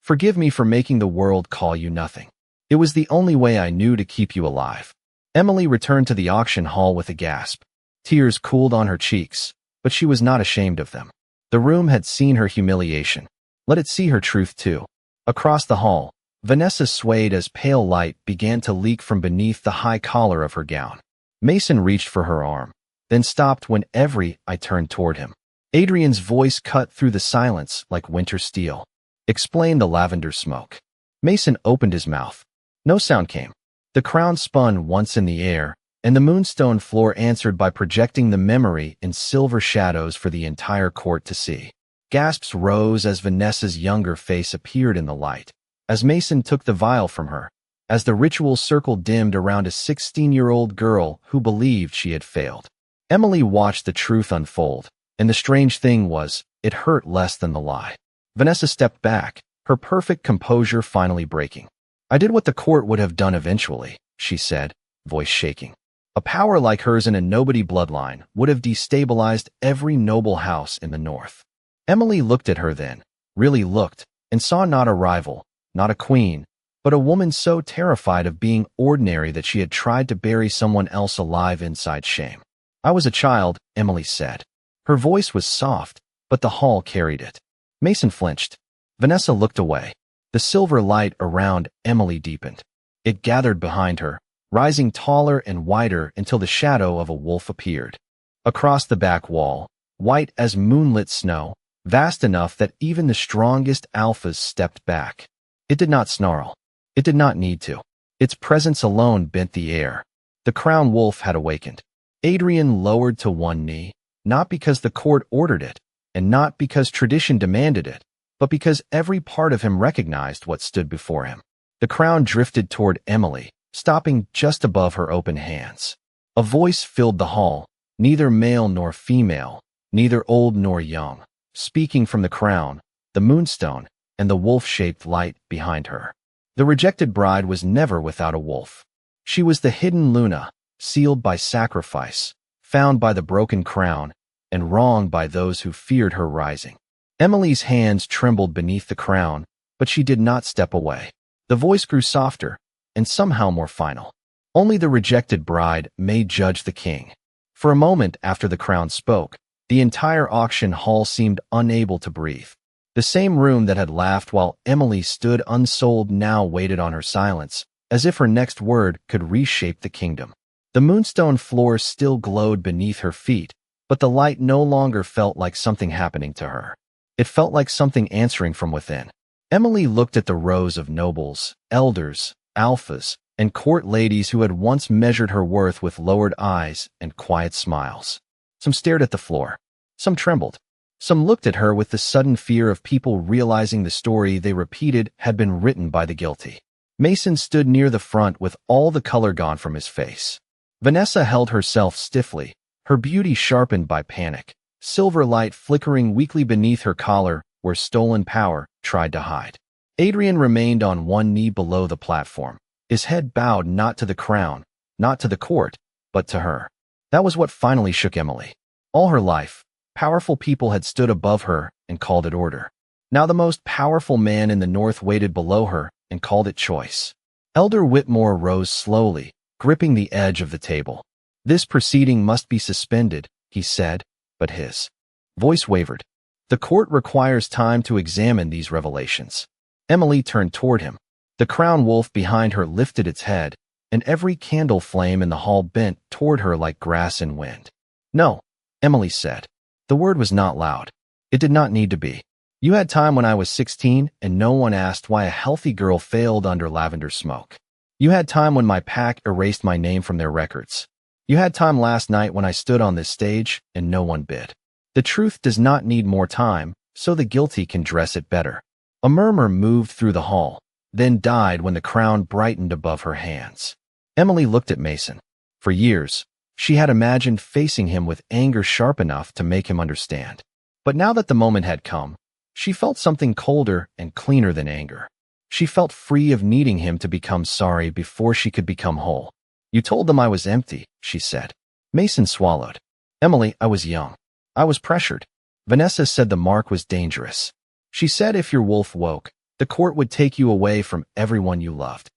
[SPEAKER 1] "Forgive me for making the world call you nothing. It was the only way I knew to keep you alive." Emily returned to the auction hall with a gasp. Tears cooled on her cheeks, but she was not ashamed of them. The room had seen her humiliation. Let it see her truth too. Across the hall, Vanessa swayed as pale light began to leak from beneath the high collar of her gown. Mason reached for her arm, then stopped when I turned toward him. Adrian's voice cut through the silence like winter steel. "Explain the lavender smoke." Mason opened his mouth. No sound came. The crown spun once in the air, and the moonstone floor answered by projecting the memory in silver shadows for the entire court to see. Gasps rose as Vanessa's younger face appeared in the light, as Mason took the vial from her, as the ritual circle dimmed around a 16-year-old girl who believed she had failed. Emily watched the truth unfold, and the strange thing was, it hurt less than the lie. Vanessa stepped back, her perfect composure finally breaking. "I did what the court would have done eventually," she said, voice shaking. "A power like hers in a nobody bloodline would have destabilized every noble house in the north." Emily looked at her then, really looked, and saw not a rival, not a queen, but a woman so terrified of being ordinary that she had tried to bury someone else alive inside shame. "I was a child," Emily said. Her voice was soft, but the hall carried it. Mason flinched. Vanessa looked away. The silver light around Emily deepened. It gathered behind her, rising taller and wider until the shadow of a wolf appeared. Across the back wall, white as moonlit snow, vast enough that even the strongest alphas stepped back. It did not snarl. It did not need to. Its presence alone bent the air. The crown wolf had awakened. Adrian lowered to one knee, not because the court ordered it, and not because tradition demanded it, but because every part of him recognized what stood before him. The crown drifted toward Emily, stopping just above her open hands. A voice filled the hall, neither male nor female, neither old nor young, speaking from the crown, the moonstone, and the wolf-shaped light behind her. The rejected bride was never without a wolf. She was the hidden Luna, sealed by sacrifice, found by the broken crown, and wronged by those who feared her rising. Emily's hands trembled beneath the crown, but she did not step away. The voice grew softer, and somehow more final. Only the rejected bride may judge the king. For a moment after the crown spoke, the entire auction hall seemed unable to breathe. The same room that had laughed while Emily stood unsold now waited on her silence, as if her next word could reshape the kingdom. The moonstone floor still glowed beneath her feet, but the light no longer felt like something happening to her. It felt like something answering from within. Emily looked at the rows of nobles, elders, alphas, and court ladies who had once measured her worth with lowered eyes and quiet smiles. Some stared at the floor. Some trembled. Some looked at her with the sudden fear of people realizing the story they repeated had been written by the guilty. Mason stood near the front with all the color gone from his face. Vanessa held herself stiffly, her beauty sharpened by panic, silver light flickering weakly beneath her collar where stolen power tried to hide. Adrian remained on one knee below the platform, his head bowed not to the crown, not to the court, but to her. That was what finally shook Emily. All her life, powerful people had stood above her and called it order. Now the most powerful man in the north waited below her and called it choice. Elder Whitmore rose slowly, gripping the edge of the table. "This proceeding must be suspended," he said, but his voice wavered. "The court requires time to examine these revelations." Emily turned toward him. The crown wolf behind her lifted its head, and every candle flame in the hall bent toward her like grass in wind. "No," Emily said. The word was not loud. It did not need to be. You had time when I was 16 and no one asked why a healthy girl failed under lavender smoke. You had time when my pack erased my name from their records. You had time last night when I stood on this stage and no one bid. The truth does not need more time, so the guilty can dress it better. A murmur moved through the hall, then died when the crown brightened above her hands. Emily looked at Mason. For years, she had imagined facing him with anger sharp enough to make him understand. But now that the moment had come, she felt something colder and cleaner than anger. She felt free of needing him to become sorry before she could become whole. You told them I was empty, she said. Mason swallowed. Emily, I was young. I was pressured. Vanessa said the mark was dangerous. She said if your wolf woke, the court would take you away from everyone you loved.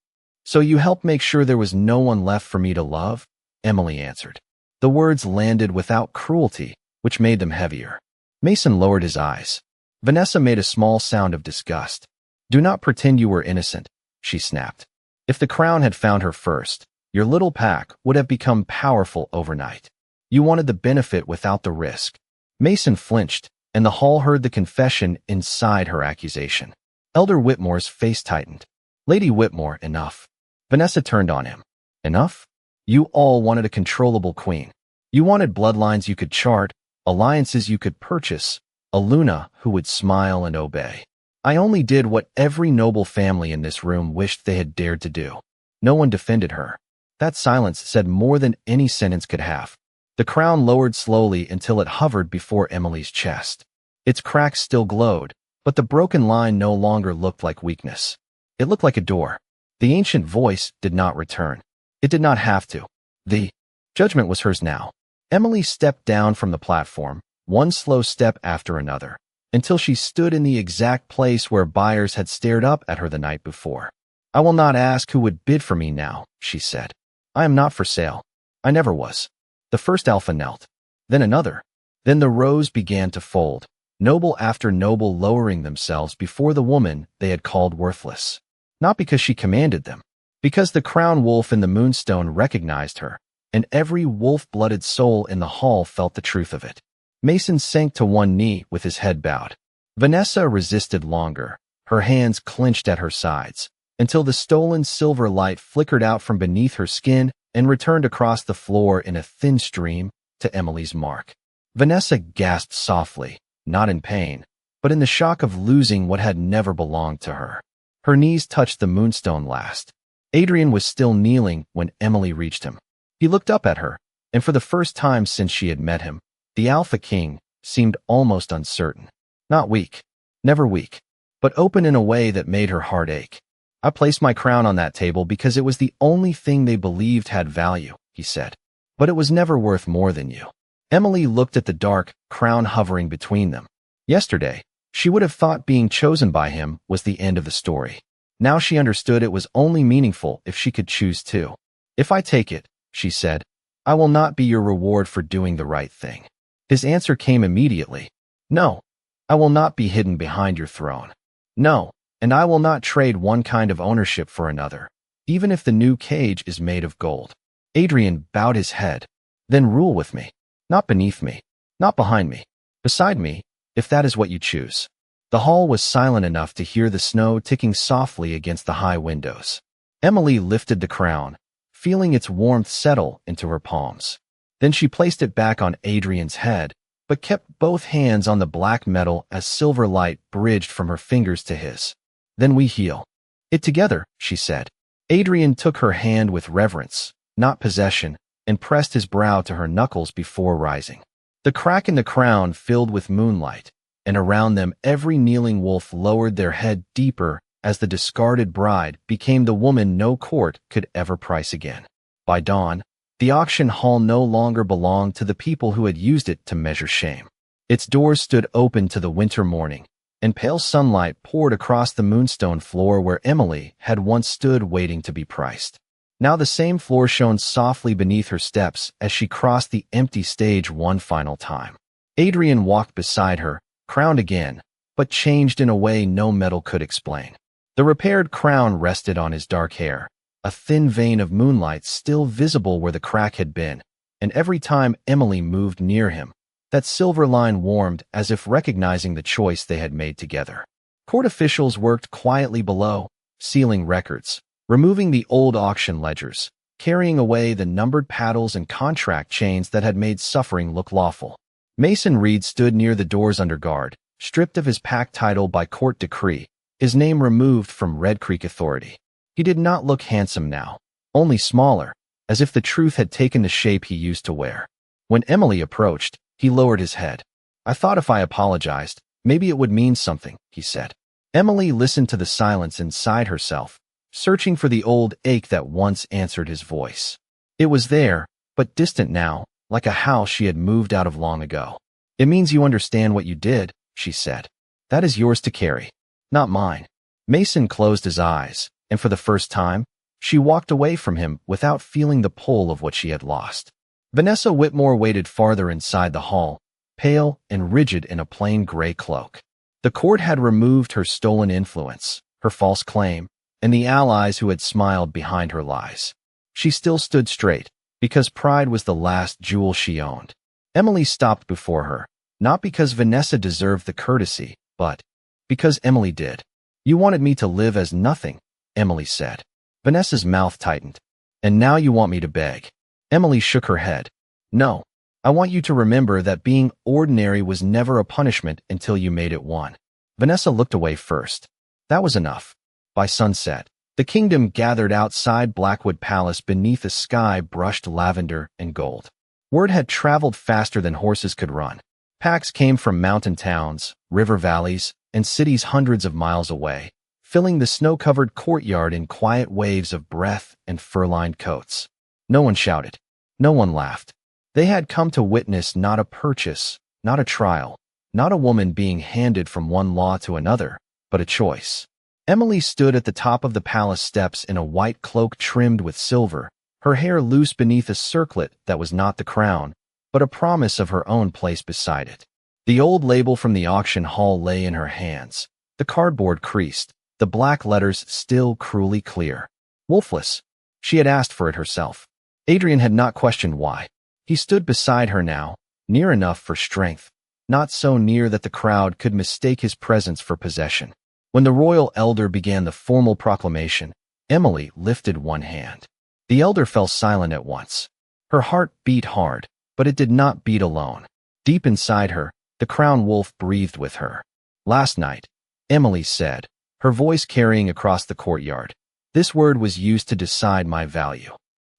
[SPEAKER 1] So you helped make sure there was no one left for me to love? Emily answered. The words landed without cruelty, which made them heavier. Mason lowered his eyes. Vanessa made a small sound of disgust. Do not pretend you were innocent, she snapped. If the crown had found her first, your little pack would have become powerful overnight. You wanted the benefit without the risk. Mason flinched, and the hall heard the confession inside her accusation. Elder Whitmore's face tightened. Lady Whitmore, enough. Vanessa turned on him. Enough? You all wanted a controllable queen. You wanted bloodlines you could chart, alliances you could purchase, a Luna who would smile and obey. I only did what every noble family in this room wished they had dared to do. No one defended her. That silence said more than any sentence could have. The crown lowered slowly until it hovered before Emily's chest. Its cracks still glowed, but the broken line no longer looked like weakness. It looked like a door. The ancient voice did not return. It did not have to. The judgment was hers now. Emily stepped down from the platform, one slow step after another, until she stood in the exact place where buyers had stared up at her the night before. I will not ask who would bid for me now, she said. I am not for sale. I never was. The first alpha knelt. Then another. Then the rows began to fold, noble after noble lowering themselves before the woman they had called worthless. Not because she commanded them, because the crown wolf in the moonstone recognized her, and every wolf-blooded soul in the hall felt the truth of it. Mason sank to one knee with his head bowed. Vanessa resisted longer, her hands clenched at her sides, until the stolen silver light flickered out from beneath her skin and returned across the floor in a thin stream to Emily's mark. Vanessa gasped softly, not in pain, but in the shock of losing what had never belonged to her. Her knees touched the moonstone last. Adrian was still kneeling when Emily reached him. He looked up at her, and for the first time since she had met him, the Alpha King seemed almost uncertain. Not weak, never weak, but open in a way that made her heart ache. I placed my crown on that table because it was the only thing they believed had value, he said. But it was never worth more than you. Emily looked at the dark crown hovering between them. Yesterday, she would have thought being chosen by him was the end of the story. Now she understood it was only meaningful if she could choose to. If I take it, she said, I will not be your reward for doing the right thing. His answer came immediately. No, I will not be hidden behind your throne. No, and I will not trade one kind of ownership for another, even if the new cage is made of gold. Adrian bowed his head. Then rule with me, not beneath me, not behind me, beside me, if that is what you choose. The hall was silent enough to hear the snow ticking softly against the high windows. Emily lifted the crown, feeling its warmth settle into her palms. Then she placed it back on Adrian's head, but kept both hands on the black metal as silver light bridged from her fingers to his. Then we heal it together, she said. Adrian took her hand with reverence, not possession, and pressed his brow to her knuckles before rising. The crack in the crown filled with moonlight, and around them every kneeling wolf lowered their head deeper as the discarded bride became the woman no court could ever price again. By dawn, the auction hall no longer belonged to the people who had used it to measure shame. Its doors stood open to the winter morning, and pale sunlight poured across the moonstone floor where Emily had once stood waiting to be priced. Now the same floor shone softly beneath her steps as she crossed the empty stage one final time. Adrian walked beside her, crowned again, but changed in a way no metal could explain. The repaired crown rested on his dark hair, a thin vein of moonlight still visible where the crack had been, and every time Emily moved near him, That silver line warmed as if recognizing the choice they had made together. Court officials worked quietly below, sealing records, removing the old auction ledgers, carrying away the numbered paddles and contract chains that had made suffering look lawful. Mason Reed stood near the doors under guard, stripped of his pack title by court decree, his name removed from Red Creek authority. He did not look handsome now, only smaller, as if the truth had taken the shape he used to wear. When Emily approached, he lowered his head. "I thought if I apologized, maybe it would mean something," he said. Emily listened to the silence inside herself, searching for the old ache that once answered his voice. It was there, but distant now, like a house she had moved out of long ago. "It means you understand what you did," she said. "That is yours to carry, not mine." Mason closed his eyes, and for the first time, she walked away from him without feeling the pull of what she had lost. Vanessa Whitmore waited farther inside the hall, pale and rigid in a plain gray cloak. The court had removed her stolen influence, her false claim, and the allies who had smiled behind her lies. She still stood straight, because pride was the last jewel she owned. Emily stopped before her, not because Vanessa deserved the courtesy, but because Emily did. "You wanted me to live as nothing," Emily said. Vanessa's mouth tightened. "And now you want me to beg." Emily shook her head. "No. I want you to remember that being ordinary was never a punishment until you made it one." Vanessa looked away first. That was enough. By sunset, the kingdom gathered outside Blackwood Palace beneath a sky brushed lavender and gold. Word had traveled faster than horses could run. Packs came from mountain towns, river valleys, and cities hundreds of miles away, filling the snow-covered courtyard in quiet waves of breath and fur-lined coats. No one shouted. No one laughed. They had come to witness not a purchase, not a trial, not a woman being handed from one law to another, but a choice. Emily stood at the top of the palace steps in a white cloak trimmed with silver, her hair loose beneath a circlet that was not the crown, but a promise of her own place beside it. The old label from the auction hall lay in her hands, the cardboard creased, the black letters still cruelly clear. Wolfless. She had asked for it herself. Adrian had not questioned why. He stood beside her now, near enough for strength, not so near that the crowd could mistake his presence for possession. When the royal elder began the formal proclamation, Emily lifted one hand. The elder fell silent at once. Her heart beat hard, but it did not beat alone. Deep inside her, the crown wolf breathed with her. "Last night," Emily said, her voice carrying across the courtyard, "this word was used to decide my value."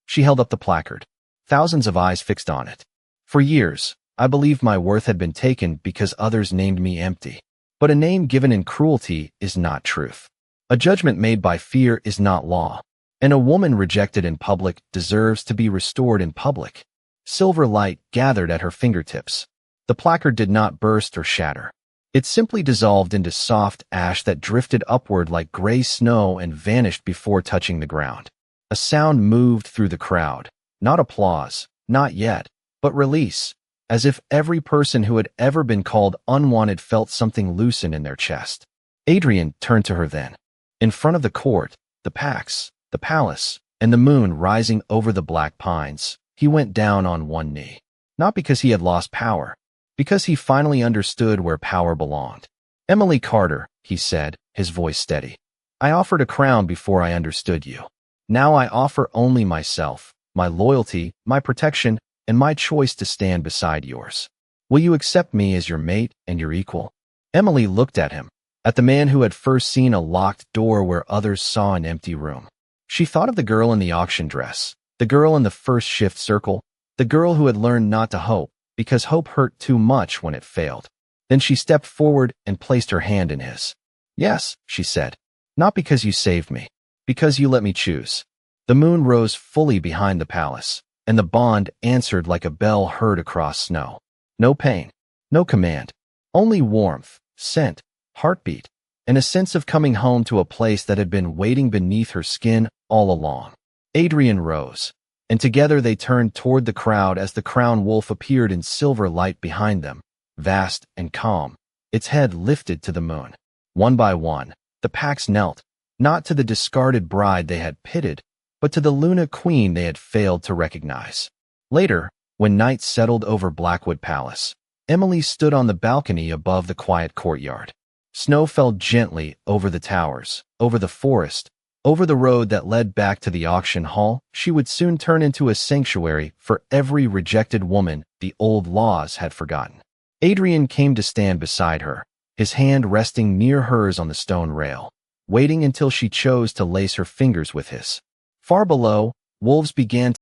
[SPEAKER 1] She held up the placard. Thousands of eyes fixed on it. "For years, I believed my worth had been taken because others named me empty. But a name given in cruelty is not truth. A judgment made by fear is not law. And a woman rejected in public deserves to be restored in public." Silver light gathered at her fingertips. The placard did not burst or shatter. It simply dissolved into soft ash that drifted upward like gray snow and vanished before touching the ground. A sound moved through the crowd. Not applause, not yet, but release, as if every person who had ever been called unwanted felt something loosen in their chest. Adrian turned to her then. In front of the court, the packs, the palace, and the moon rising over the black pines, he went down on one knee. Not because he had lost power, because he finally understood where power belonged. "Emily Carter," he said, his voice steady. "I offered a crown before I understood you. Now I offer only myself, my loyalty, my protection, and my choice to stand beside yours. Will you accept me as your mate and your equal?" Emily looked at him, at the man who had first seen a locked door where others saw an empty room. She thought of the girl in the auction dress, the girl in the first shift circle, the girl who had learned not to hope, because hope hurt too much when it failed. Then she stepped forward and placed her hand in his. "Yes," she said, "not because you saved me, because you let me choose." The moon rose fully behind the palace, and the bond answered like a bell heard across snow. No pain, no command, only warmth, scent, heartbeat, and a sense of coming home to a place that had been waiting beneath her skin all along. Adrian rose, and together they turned toward the crowd as the crown wolf appeared in silver light behind them, vast and calm, its head lifted to the moon. One by one, the packs knelt, not to the discarded bride they had pitted, but to the Luna Queen they had failed to recognize. Later, when night settled over Blackwood Palace, Emily stood on the balcony above the quiet courtyard. Snow fell gently over the towers, over the forest, over the road that led back to the auction hall. She would soon turn into a sanctuary for every rejected woman the old laws had forgotten. Adrian came to stand beside her, his hand resting near hers on the stone rail, waiting until she chose to lace her fingers with his. Far below, wolves began